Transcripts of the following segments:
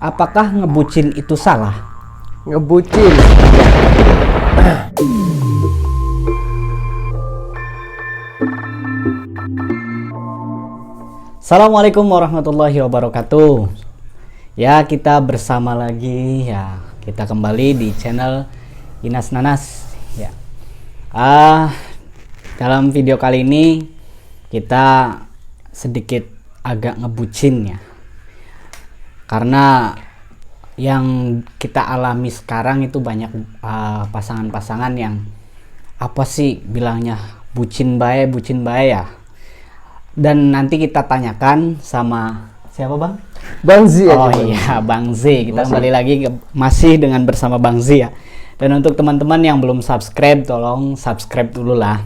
Apakah ngebucin itu salah? Ngebucin. Assalamualaikum warahmatullahi wabarakatuh. Ya, kita bersama lagi ya. Kita kembali di channel Inas Nanas ya. Dalam video kali ini kita sedikit agak ngebucin ya. Karena yang kita alami sekarang itu banyak pasangan-pasangan yang apa sih bilangnya bucin bae ya. Dan nanti kita tanyakan sama siapa Bang? Bang Z. Oh iya Bang Z. Kita kembali lagi masih dengan bersama Bang Z ya. Dan untuk teman-teman yang belum subscribe, tolong subscribe dulu lah.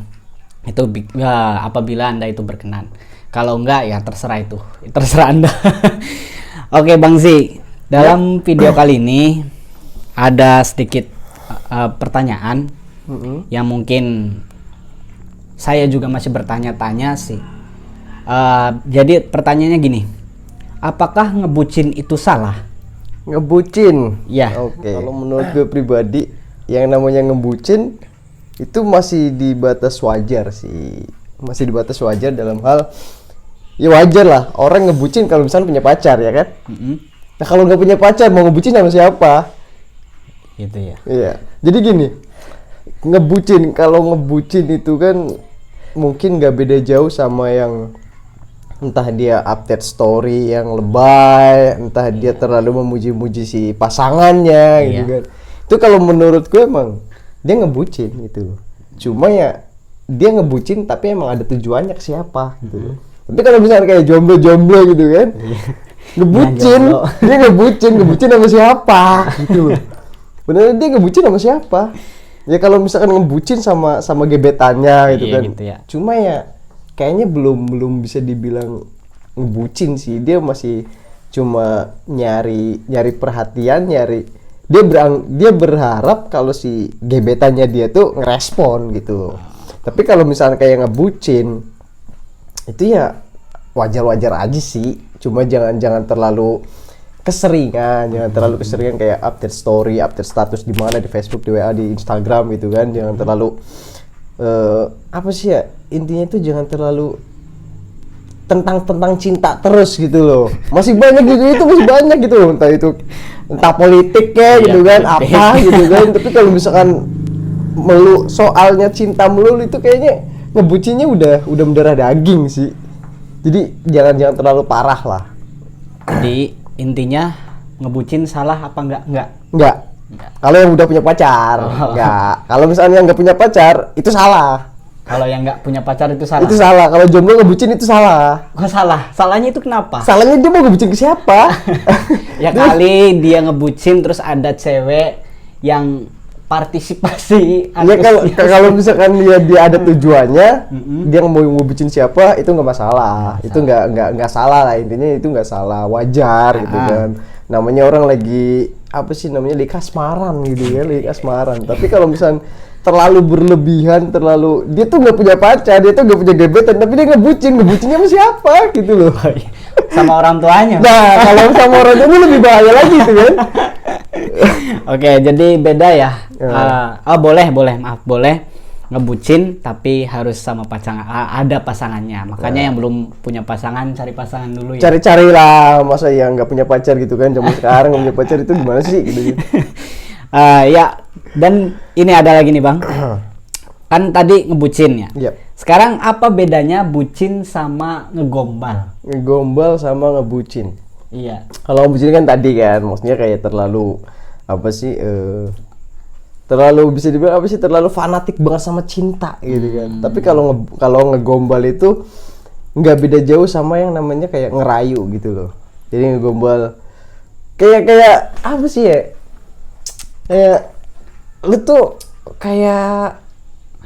Itu ya, apabila Anda itu berkenan. Kalau enggak ya terserah Anda. Oke Bang Z, dalam video kali ini ada sedikit pertanyaan yang mungkin saya juga masih bertanya-tanya sih. Jadi pertanyaannya gini, apakah ngebucin itu salah? Ngebucin? Ya. Oke. Kalau menurut gue pribadi, yang namanya ngebucin itu masih di batas wajar sih. Masih di batas wajar dalam hal ya wajar lah orang ngebucin kalau misalnya punya pacar ya kan. Nah kalau nggak punya pacar mau ngebucin sama siapa? Gitu ya. Iya. Jadi gini, kalau ngebucin itu kan mungkin nggak beda jauh sama yang entah dia update story yang lebay, entah dia terlalu memuji-muji si pasangannya gitu kan. Itu kalau menurut gue emang dia ngebucin gitu. Cuma ya dia ngebucin tapi emang ada tujuannya ke siapa gitu. Tapi kalau misalnya kayak jomblo gitu kan, ngebucin, dia ngebucin sama siapa gitu loh. Bener dia ngebucin sama siapa? Ya kalau misalkan ngebucin sama gebetannya gitu kan. Gitu ya. Cuma ya kayaknya belum bisa dibilang ngebucin sih. Dia masih cuma nyari perhatian, dia berharap kalau si gebetannya dia tuh ngerespon gitu. Tapi kalau misalnya kayak ngebucin itu ya wajar-wajar aja sih. Cuma jangan terlalu keseringan, kayak update story, update status di mana di Facebook, di WA, di Instagram gitu kan. Jangan terlalu apa sih ya? Intinya itu jangan terlalu tentang cinta terus gitu loh. Masih banyak gitu. Entah politiknya gitu kan, apa gitu kan. Tapi kalau misalkan soalnya cinta melulu itu kayaknya ngebucinnya udah mendarah daging sih. Jadi jangan terlalu parah lah. Jadi intinya ngebucin salah apa Enggak. Kalau yang udah punya pacar, enggak. Kalau misalnya nggak punya pacar, itu salah. Kalau yang nggak punya pacar itu salah. Itu salah. Kalau jomblo ngebucin itu salah. Kok salah? Salahnya itu kenapa? Salahnya dia mau ngebucin ke siapa? Ya kali dia ngebucin terus ada cewek yang partisipasi. Ya kalau misalkan dia ada tujuannya, dia mau ngebucin siapa itu nggak masalah. Itu nggak salah lah, intinya itu nggak salah, wajar gitu kan. Namanya orang lagi lagi kasmaran gitu ya, lagi kasmaran. Tapi kalau misalkan terlalu berlebihan, dia tuh nggak punya pacar, dia tuh nggak punya gebetan, tapi dia ngebucinnya sama siapa gitu loh. Sama orang tuanya. Nah kalau sama orang tuanya lebih bahaya lagi tuh kan. Oke, jadi beda ya. Boleh ngebucin tapi harus sama pasangan, ada pasangannya. Makanya yang belum punya pasangan cari pasangan dulu ya. Cari lah, masa yang nggak punya pacar gitu kan, zaman sekarang nggak punya pacar itu gimana sih gitu. Ya, dan ini ada lagi nih Bang. Kan tadi ngebucin ya. Yep. Sekarang apa bedanya bucin sama ngegombal? Ngegombal sama ngebucin. Iya. Kalau ngebucin kan tadi kan, maksudnya kayak terlalu terlalu bisa dibilang terlalu fanatik banget sama cinta gitu kan. Tapi kalau ngegombal itu nggak beda jauh sama yang namanya kayak ngerayu gitu loh. Jadi ngegombal kayak apa sih ya? Kayak lu tuh kayak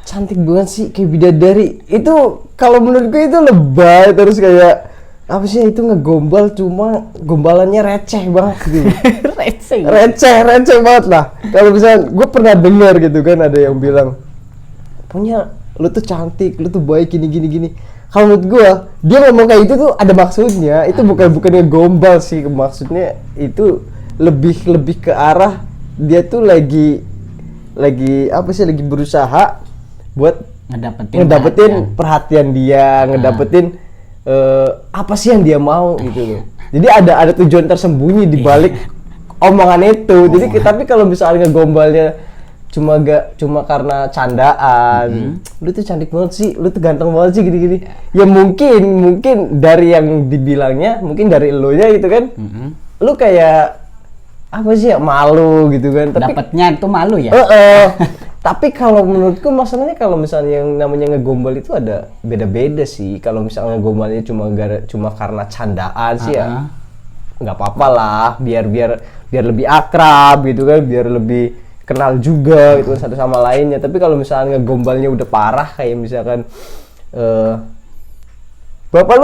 cantik banget sih, kayak bidadari. Itu kalau menurut gue itu lebay, terus kayak apa sih itu ngegombal, cuma gombalannya receh banget gitu. receh banget lah. Kalau misalnya gue pernah dengar gitu kan, ada yang bilang punya lu tuh cantik, lu tuh baik gini. kalau menurut gue dia ngomong kayak gitu tuh ada maksudnya. Itu bukannya gombal sih, maksudnya itu lebih ke arah dia tuh lagi apa sih, lagi berusaha buat ngedapetin perhatian dia, ngedapetin apa sih yang dia mau gitu loh. Jadi ada tujuan tersembunyi di balik omongan itu. Jadi tapi kalau misalnya ngegombalnya cuma karena candaan, lu tuh cantik banget sih, lu tuh ganteng banget sih gini-gini. Ya mungkin dari yang dibilangnya, mungkin dari elunya gitu kan. Lu kayak apa sih ya, malu gitu kan. Tapi dapatnya itu malu ya. Tapi kalau menurutku masalahnya kalau misalnya yang namanya ngegombal itu ada beda-beda sih. Kalau misalnya ngegombalnya cuma karena candaan sih ya nggak apa-apa lah, biar lebih akrab gitu kan, biar lebih kenal juga gitu satu sama lainnya. Tapi kalau misalnya ngegombalnya udah parah, kayak misalkan bapak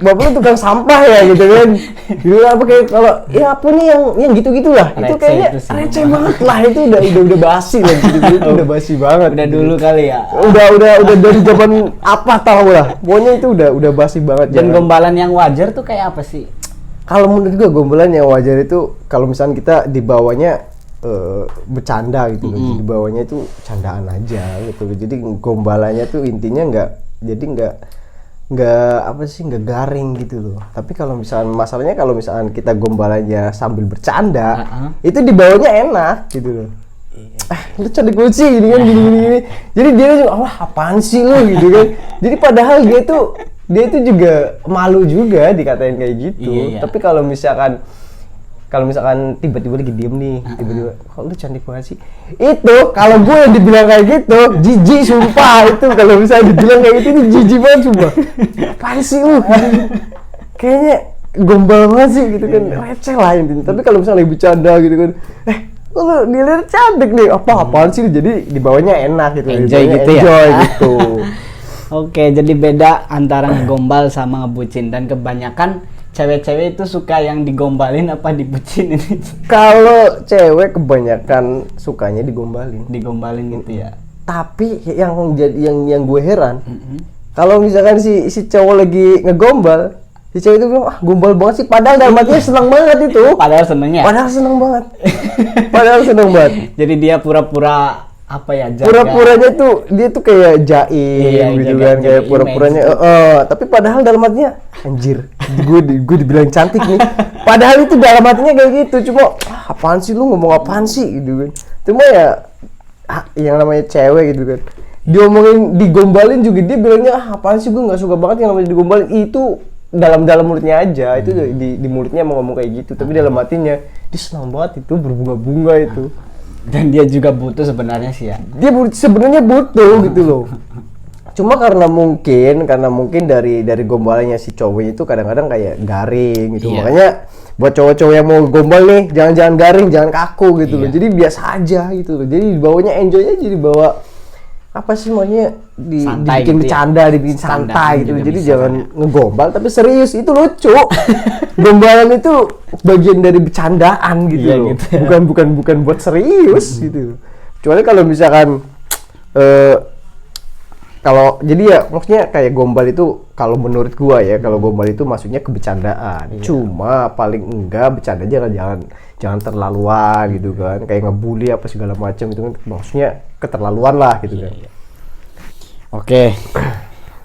lu tukang sampah ya gitu kan, gitu apa kayak kalau ya apa nih yang gitu-gitulah, itu kayaknya receh banget lah, itu udah basi lah gitu, itu udah basi banget, udah dulu kali ya, udah dari zaman apa tahu lah, pokoknya itu udah basi banget. Dan gombalan yang wajar tuh kayak apa sih? Kalau menurut gue gombalan yang wajar itu kalau misalnya kita dibawanya bercanda gitu loh, di bawahnya itu candaan aja gitu loh. Jadi gombalannya tuh intinya nggak apa sih, nggak garing gitu loh. Tapi kalau misalnya masalahnya kalau misalnya kita gombalannya sambil bercanda, itu di bawahnya enak gitu loh. Lu cantik banget sih gini kan, gini. Jadi dia juga apaan sih lu gitu kan. Jadi padahal dia itu juga malu juga dikatain kayak gitu. Tapi kalau misalkan tiba-tiba lagi diem nih, tiba-tiba kok lu cantik banget sih, itu kalau gue yang dibilang kayak gitu jijik sumpah. Itu kalau misalnya dibilang kayak gitu, ini jijik banget sumpah. Apaan sih lu, kayaknya gombal banget sih gitu kan, receh lah intinya. Tapi kalau misalnya lagi bercanda gitu kan, lu dilihat cantik nih, apaan sih, jadi di bawahnya enak gitu, enjoy gitu ya, gitu. Oke, jadi beda antara ngegombal sama ngebucin, dan kebanyakan cewek-cewek itu suka yang digombalin apa dibucinin? Kalau cewek kebanyakan sukanya digombalin gitu ya. Tapi yang gue heran, kalau misalkan si cowok lagi ngegombal, si cewek itu bilang gombal banget sih, padahal dalam hatinya senang banget itu. Padahal seneng banget. Jadi dia pura-pura apa ya, jaga. Pura-puranya tuh dia tuh kayak jaim gitu kan, kayak pura-puranya tapi padahal dalam hatinya anjir, gue dibilang cantik nih. Padahal itu dalam hatinya kayak gitu, cuma apaan sih lu, ngomong apaan sih gitu kan. Cuma ya yang namanya cewek gitu kan, diomongin digombalin juga dia bilangnya apaan sih, gue nggak suka banget yang namanya digombalin. Itu dalam mulutnya aja, itu di mulutnya mau ngomong kayak gitu, tapi dalam hatinya dia senang banget, itu berbunga-bunga itu. Dan dia juga butuh sebenarnya sih ya. Dia sebenarnya butuh gitu loh. Cuma karena mungkin dari gombalannya si cowok itu kadang-kadang kayak garing gitu. Makanya buat cowok-cowok yang mau gombal nih, jangan garing, jangan kaku gitu loh. Jadi biasa aja gitu loh. Jadi dibawanya enjoy aja, dibawa apa sih maunya dibikin gitu bercanda, dibikin santai gitu. Jadi jangan ngegombal tapi serius, itu lucu. Gombalan itu bagian dari bercandaan gitu loh. Gitu ya. Bukan buat serius gitu. Kecuali kalau misalkan kalau jadi ya maksudnya kayak gombal itu, kalau menurut gua ya, kalau gombal itu maksudnya kebercandaan. Cuma paling enggak bercanda jangan terlaluan gitu kan, kayak ngebully apa segala macam itu kan, maksudnya keterlaluan lah gitu kan. Oke,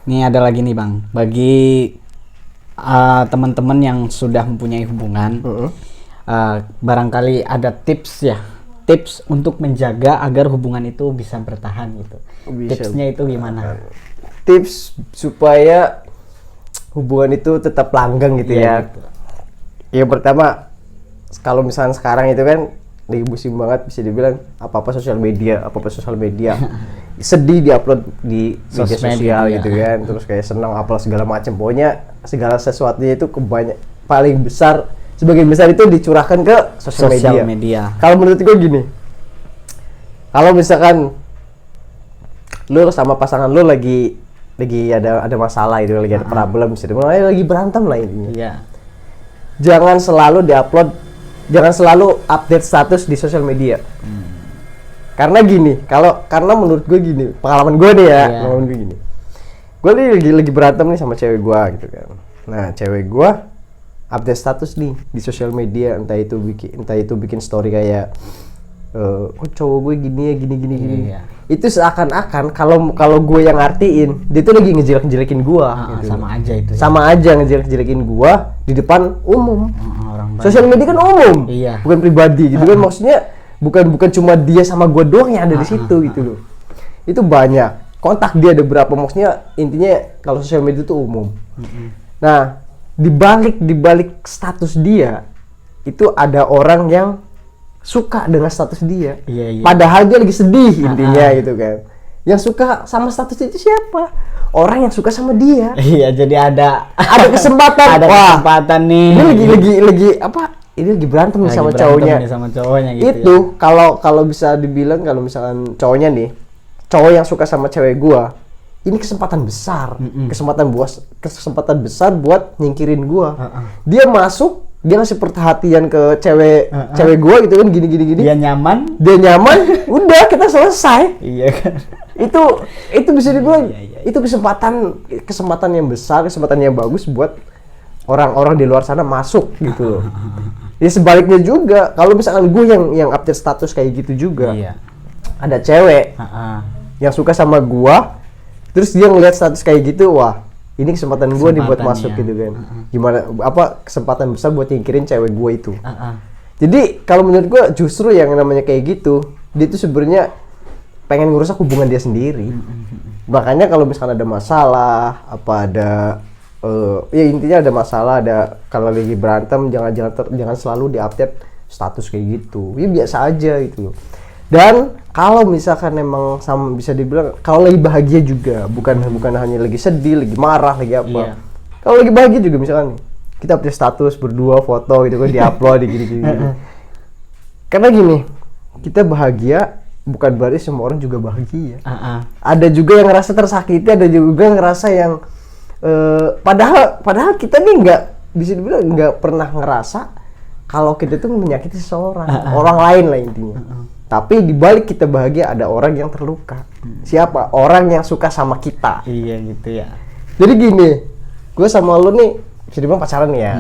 ini ada lagi nih Bang, bagi teman-teman yang sudah mempunyai hubungan, barangkali ada tips untuk menjaga agar hubungan itu bisa bertahan gitu. Tipsnya itu gimana? Tips supaya hubungan itu tetap langgeng gitu ya. Gitu. Yang pertama, kalau misalnya sekarang itu kan lagi musim banget, bisa dibilang apa-apa sosial media. Sedih diupload di media sosial gitu kan. Terus kayak senang upload segala macam. Pokoknya segala sesuatunya itu sebagian besar itu dicurahkan ke sosial media. Kalau menurut gue gini, kalau misalkan lu sama pasangan lu lagi ada masalah itu, lagi ada problem, bisa dibilang lagi berantem lah intinya. Iya. Jangan selalu update status di sosial media. Karena gini, karena menurut gue gini, pengalaman gue nih ya, pengalaman gue gini. gue lagi berantem nih sama cewek gue gitu kan. Nah cewek gue update status nih di sosial media, entah itu bikin story kayak kok cowok gue gini ya gini. Iya. Itu seakan-akan kalau gue yang artiin dia tuh lagi ngejelek-jelekin gue gitu. Sama aja itu. Sama aja ngejelek-jelekin gue di depan umum. Orang banyak. Sosial media kan umum, Iya. bukan pribadi gitu kan. Maksudnya bukan cuma dia sama gue doang yang ada di situ gitu loh. Itu banyak. Kontak dia ada berapa, maksudnya intinya kalau sosial media itu umum. Nah, di balik status dia itu ada orang yang suka dengan status dia. Iya. Padahal dia lagi sedih intinya gitu kan. Yang suka sama status itu siapa? Orang yang suka sama dia. Iya, jadi ada Kesempatan. ada Wah, kesempatan nih. ini lagi apa? Ini lagi berantem nih Lagi sama berantem cowoknya. nih sama cowoknya gitu. Itu kalau bisa dibilang, kalau misalkan cowoknya nih, cowok yang suka sama cewek gua, ini kesempatan besar. Kesempatan besar buat nyingkirin gua. Dia masuk, dia ngasih perhatian ke cewek gua gitu kan, gini. Dia nyaman. Dia nyaman, udah kita selesai. Iya kan. Itu bisa dibilang Iya. itu kesempatan yang besar, kesempatan yang bagus buat orang-orang di luar sana masuk gitu loh. Ya sebaliknya juga, kalau misalkan gue yang update status kayak gitu juga, Iya. ada cewek yang suka sama gua, terus dia ngeliat status kayak gitu, wah ini kesempatan gua nih buat Kesempatan, masuk ya. gitu kan. Gimana kesempatan besar buat nyingkirin cewek gua itu. Heeh. Jadi kalau menurut gua justru yang namanya kayak gitu, dia tuh sebenarnya pengen ngerusak hubungan dia sendiri. Makanya kalau misalkan ada masalah, ya intinya ada masalah, kalau lagi berantem jangan selalu diupdate status kayak gitu. Ya biasa aja gitu loh. Dan kalau misalkan emang sama, bisa dibilang kalau lagi bahagia juga, bukan hanya lagi sedih, lagi marah, lagi apa. Iya. Kalau lagi bahagia juga misalkan kita update status berdua foto gitu kan, diupload gini. Karena gini, kita bahagia bukan berarti semua orang juga bahagia. Ada juga yang ngerasa tersakiti, ada juga yang ngerasa yang padahal kita nih bisa dibilang nggak pernah ngerasa kalau kita tuh menyakiti seseorang, orang lain lah intinya. Tapi di balik kita bahagia ada orang yang terluka. Siapa? Orang yang suka sama kita. Iya gitu ya. Jadi gini, gue sama lu nih bisa dibilang pacaran nih ya.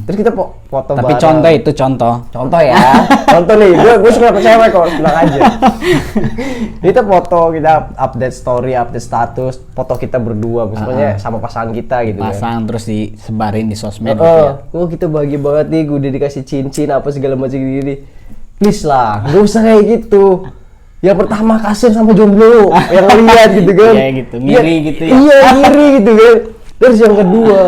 Terus kita foto Tapi bareng. contoh itu contoh. Contoh ya. Contoh nih, gue suka ke cewek kok, bilang aja. Kita foto, kita update story, update status, foto kita berdua, misalnya sama pasangan kita gitu kan. Pasang terus disebarin di sosmed gitu ya. Oh, kita bahagia banget nih, gue udah dikasih cincin apa segala macam gini. Please lah, gak usah kayak gitu. Yang pertama kasihan sama jomblo yang lihat gitu kan. Iya gitu, ngiri gitu ya. Iya, ngiri gitu kan. Terus yang kedua,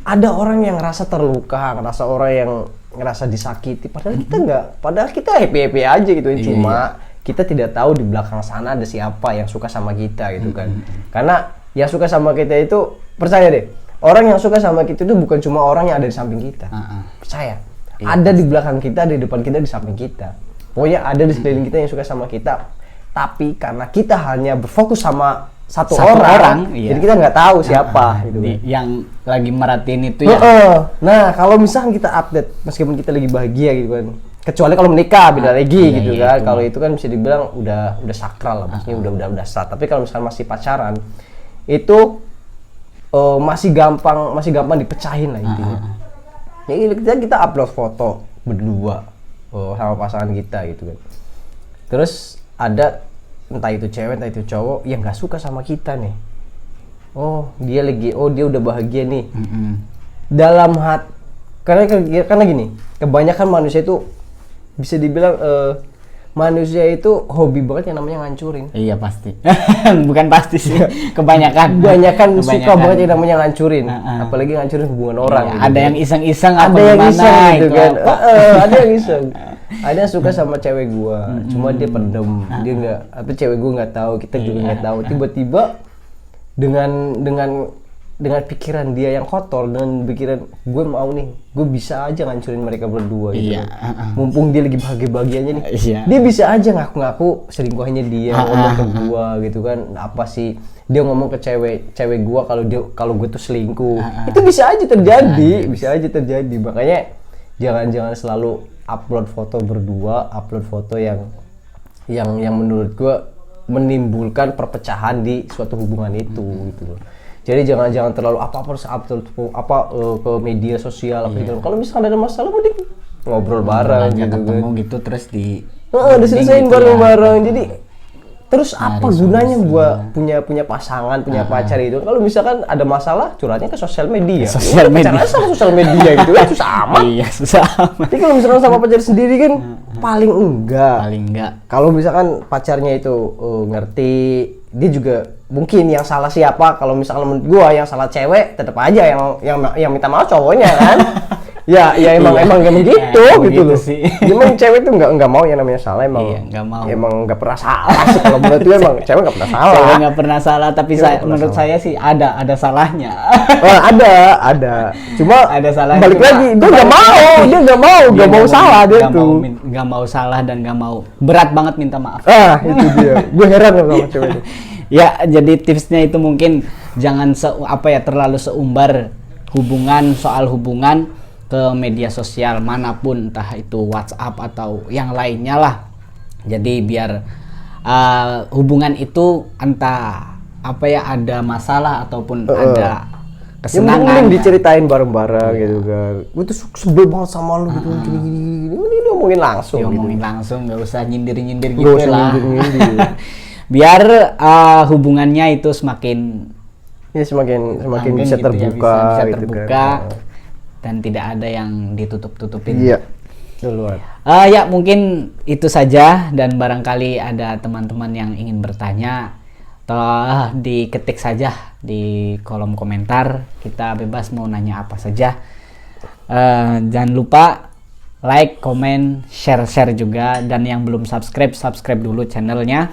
ada orang yang ngerasa terluka, orang yang ngerasa disakiti. Padahal kita happy aja gitu. Cuma kita tidak tahu di belakang sana ada siapa yang suka sama kita gitu kan. Karena yang suka sama kita itu, percaya deh, orang yang suka sama kita itu bukan cuma orang yang ada di samping kita. Percaya. Ada di belakang kita, ada di depan kita, di samping kita. Pokoknya ada di sekeliling kita yang suka sama kita. Tapi karena kita hanya berfokus sama satu orang, iya. jadi kita nggak tahu siapa gitu kan. Yang lagi merhatiin itu ya. Nah, kalau misalkan kita update meskipun kita lagi bahagia gitu kan. Kecuali kalau menikah beda lagi gitu kan. Kalau itu kan bisa dibilang udah sakral lah, maksudnya udah sah. Tapi kalau misalkan masih pacaran itu masih gampang dipecahin lah intinya. Ya kita upload foto berdua sama pasangan kita gitu kan. Terus ada entah itu cewek entah itu cowok yang nggak suka sama kita nih. Dia udah bahagia nih. Dalam karena gini, kebanyakan manusia itu bisa dibilang manusia itu hobi banget yang namanya ngancurin. Iya pasti. Bukan pasti sih. Kebanyakan suka banget yang namanya ngancurin. Apalagi ngancurin hubungan orang. Iya, gitu ada yang iseng-iseng ada yang iseng gitu kan. apa. Ada yang iseng. Ada yang suka sama cewek gua, cuma dia pendem. Dia nggak, apa cewek gua nggak tahu, kita juga nggak tahu. Tiba-tiba dengan pikiran dia yang kotor, dengan pikiran gue mau nih, gue bisa aja ngancurin mereka berdua gitu. Iya, kan. Mumpung dia lagi bahagia-bahagianya nih, Iya. dia bisa aja ngaku-ngaku selingkuhannya dia, ngomong ke gue gitu kan. Apa sih dia ngomong ke cewek gue kalau gue tuh selingkuh. Itu bisa aja terjadi, makanya jangan selalu upload foto berdua, upload foto yang menurut gue menimbulkan perpecahan di suatu hubungan itu gitu loh. Jadi jangan terlalu apa harus upload ke media sosial apa gitu. Kalau misalkan ada masalah mending ngobrol bareng Aja gitu kan. ketemu gitu terus di Diselesain gitu bareng-bareng. Jadi terus Cari apa gunanya solusinya. gua punya pasangan, punya pacar itu? Kalau misalkan ada masalah curhatnya ke sosial media. Sosial media. Caranya sama sosial media gitu kan itu sama. Iya, susah amat. Tapi kalau misalkan sama pacar sendiri kan paling enggak. Paling enggak. Kalau misalkan pacarnya itu ngerti, dia juga mungkin yang salah siapa. Kalau misalkan menurut gua yang salah cewek, tetap aja yang minta maaf cowoknya kan. Ya emang begitu Ya, gitu begitu loh. sih. Emang cewek tuh nggak mau yang namanya salah emang. Iya, nggak mau. Emang nggak pernah salah sih kalau menurut gue emang cewek nggak pernah salah. Saya nggak pernah salah, tapi Cewek nggak pernah menurut salah. saya sih ada salahnya. Oh, ada. Cuma Ada salahnya, balik cuma lagi dia nggak mau salah dia tuh. Nggak mau salah dan nggak mau berat banget minta maaf. Itu dia. Gue heran loh sama cewek itu. Ya, jadi tipsnya itu mungkin jangan terlalu seumbar soal hubungan ke media sosial manapun, entah itu WhatsApp atau yang lainnya lah. Jadi biar hubungan itu entah ada masalah ataupun ada Yang kesenangan. mending diceritain bareng-bareng gitu kan. Gue tuh sebel banget sama lu gitu gini. Ini ngomongin langsung gitu. Ngomongin langsung, nggak usah nyindir-nyindir Nggak gitu usah lah. nyindir-nyindir. Biar hubungannya itu semakin Ya semakin langgeng bisa gitu ya, terbuka bisa gitu terbuka kan. dan tidak ada yang ditutup-tutupin. Iya. Duluan. Ya mungkin itu saja, dan barangkali ada teman-teman yang ingin bertanya, tolong diketik saja di kolom komentar, kita bebas mau nanya apa saja. Jangan lupa like, comment, share juga, dan yang belum subscribe dulu channelnya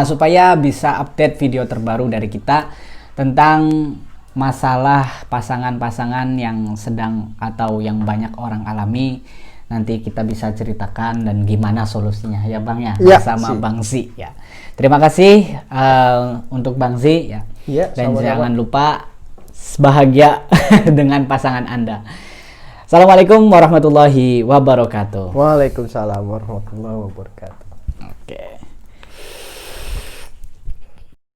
supaya bisa update video terbaru dari kita tentang masalah pasangan-pasangan yang sedang atau yang banyak orang alami. Nanti kita bisa ceritakan dan gimana solusinya ya Bang ya, Ya, bersama sih. Bang Zi ya. Terima kasih untuk Bang Zi ya. Ya, Dan sama-sama. jangan lupa bahagia dengan pasangan Anda. Assalamualaikum warahmatullahi wabarakatuh. Waalaikumsalam warahmatullahi wabarakatuh.